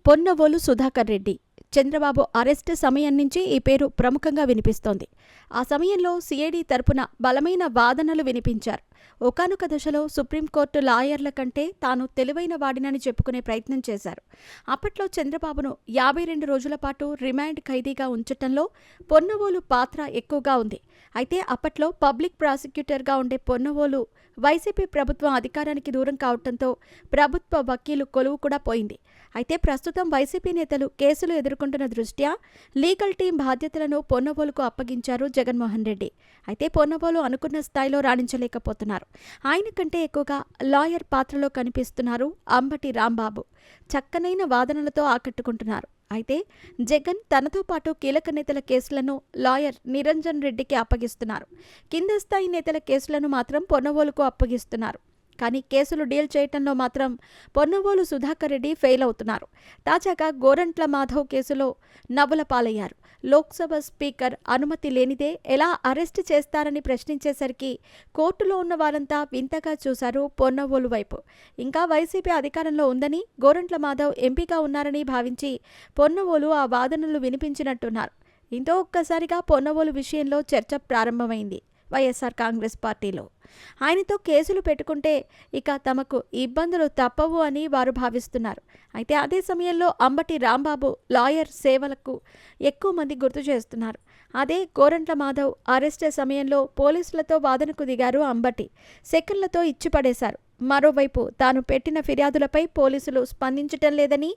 Ponnavolu Sudhakar Reddy. Chandrababu arrest సమయం నుంచి ఈ పేరు ప్రముఖంగా వినిపిస్తోంది. ఆ సమయంలో సిఐడి తరపున బలమైన వాదనలు వినిపించారు. ఒకానొక దశలో సుప్రీంకోర్టు లాయర్ల కంటే తాను తెలివైన వాడినని చెప్పుకునే ప్రయత్నం చేశారు. అప్పట్లో చంద్రబాబును 52 రోజుల పాటు రిమాండ్ ఖైదీగా ఉంచటంలో పొన్నవోలు పాత్ర ఎక్కువగా ఉంది. అయితే అప్పట్లో పబ్లిక్ ప్రాసిక్యూటర్గా ఉండే పొన్నవోలు వైసీపీ ప్రభుత్వం అధికారానికి దూరం కావడంతో ప్రభుత్వ వకీలు కొలువు కూడా పోయింది. అయితే ప్రస్తుతం వైసీపీ నేతలు కేసులు ఎదుర్కొంటున్న దృష్ట్యా లీగల్ టీం బాధ్యతలను పొన్నవోలుకు అప్పగించారు జగన్మోహన్ రెడ్డి. అయితే పొన్నవోలు అనుకున్న స్థాయిలో రాణించలేకపోతున్నారు. ఆయన కంటే ఎక్కువగా లాయర్ పాత్రలో కనిపిస్తున్నారు అంబటి రాంబాబు. చక్కనైన వాదనలతో ఆకట్టుకుంటున్నారు. అయితే జగన్ తనతో పాటు కీలక నేతల కేసులను లాయర్ నిరంజన్ రెడ్డికి అప్పగిస్తున్నారు. కింద స్థాయి నేతల కేసులను మాత్రం పొన్నవోలుకు అప్పగిస్తున్నారు. కానీ కేసులు డీల్ చేయటంలో మాత్రం పొన్నవోలు సుధాకర్ రెడ్డి ఫెయిల్ అవుతున్నారు. తాజాగా గోరంట్ల మాధవ్ కేసులో నవ్వుల పాలయ్యారు. లోక్సభ స్పీకర్ అనుమతి లేనిదే ఎలా అరెస్టు చేస్తారని ప్రశ్నించేసరికి కోర్టులో ఉన్న వారంతా వింతగా చూశారు పొన్నవోలు వైపు. ఇంకా వైసీపీ అధికారంలో ఉందని, గోరంట్ల మాధవ్ ఎంపీగా ఉన్నారని భావించి పొన్నవోలు ఆ వాదనలు వినిపించినట్టున్నారు. దీంతో ఒక్కసారిగా పొన్నవోలు విషయంలో చర్చ ప్రారంభమైంది వైఎస్ఆర్ కాంగ్రెస్ పార్టీలో. ఆయనతో కేసులు పెట్టుకుంటే ఇక తమకు ఇబ్బందులు తప్పవు అని వారు భావిస్తున్నారు. అయితే అదే సమయంలో అంబటి రాంబాబు లాయర్ సేవలకు ఎక్కువ మంది గుర్తు చేస్తున్నారు. అదే గోరంట్ల మాధవ్ అరెస్టు సమయంలో పోలీసులతో వాదనకు దిగారు అంబటి. సెకండ్లతో ఇచ్చిపడేశారు. మరోవైపు తాను పెట్టిన ఫిర్యాదులపై పోలీసులు స్పందించటం లేదని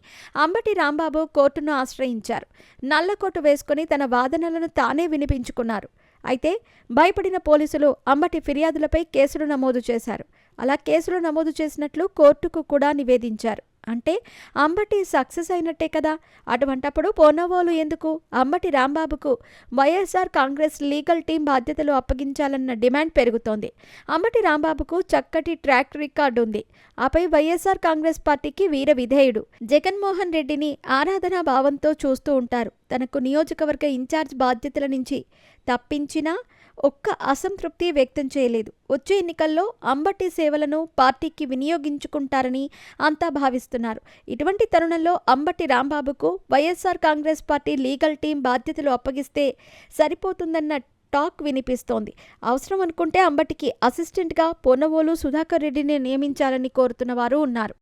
అంబటి రాంబాబు కోర్టును ఆశ్రయించారు. నల్లకోటు వేసుకుని తన వాదనలను తానే వినిపించుకున్నారు. అయితే భయపడిన పోలీసులు అంబటి ఫిర్యాదులపై కేసులు నమోదు చేశారు. అలా కేసులు నమోదు చేసినట్లు కోర్టుకు కూడా నివేదించారు. అంటే అంబటి సక్సెస్ అయినట్టే కదా. అటువంటప్పుడు పొన్నవోలు ఎందుకు అంబటి రాంబాబుకు వైఎస్ఆర్ కాంగ్రెస్ లీగల్ టీం బాధ్యతలు అప్పగించాలన్న డిమాండ్ పెరుగుతోంది. అంబటి రాంబాబుకు చక్కటి ట్రాక్ రికార్డు ఉంది. ఆపై వైఎస్ఆర్ కాంగ్రెస్ పార్టీకి వీర విధేయుడు. జగన్మోహన్ రెడ్డిని ఆరాధనా భావంతో చూస్తూ ఉంటారు. తనకు నియోజకవర్గ ఇన్ఛార్జ్ బాధ్యతల నుంచి తప్పించినా ఒక్క అసంతృప్తి వ్యక్తం చేయలేదు. వచ్చే ఎన్నికల్లో అంబటి సేవలను పార్టీకి వినియోగించుకుంటారని అంతా భావిస్తున్నారు. ఇటువంటి తరుణంలో అంబటి రాంబాబుకు YSR Congress party legal team బాధ్యతలు అప్పగిస్తే సరిపోతుందన్న టాక్ వినిపిస్తోంది. అవసరం అనుకుంటే అంబటికి అసిస్టెంట్గా పొన్నవోలు సుధాకర్ రెడ్డిని నియమించాలని కోరుతున్న వారు ఉన్నారు.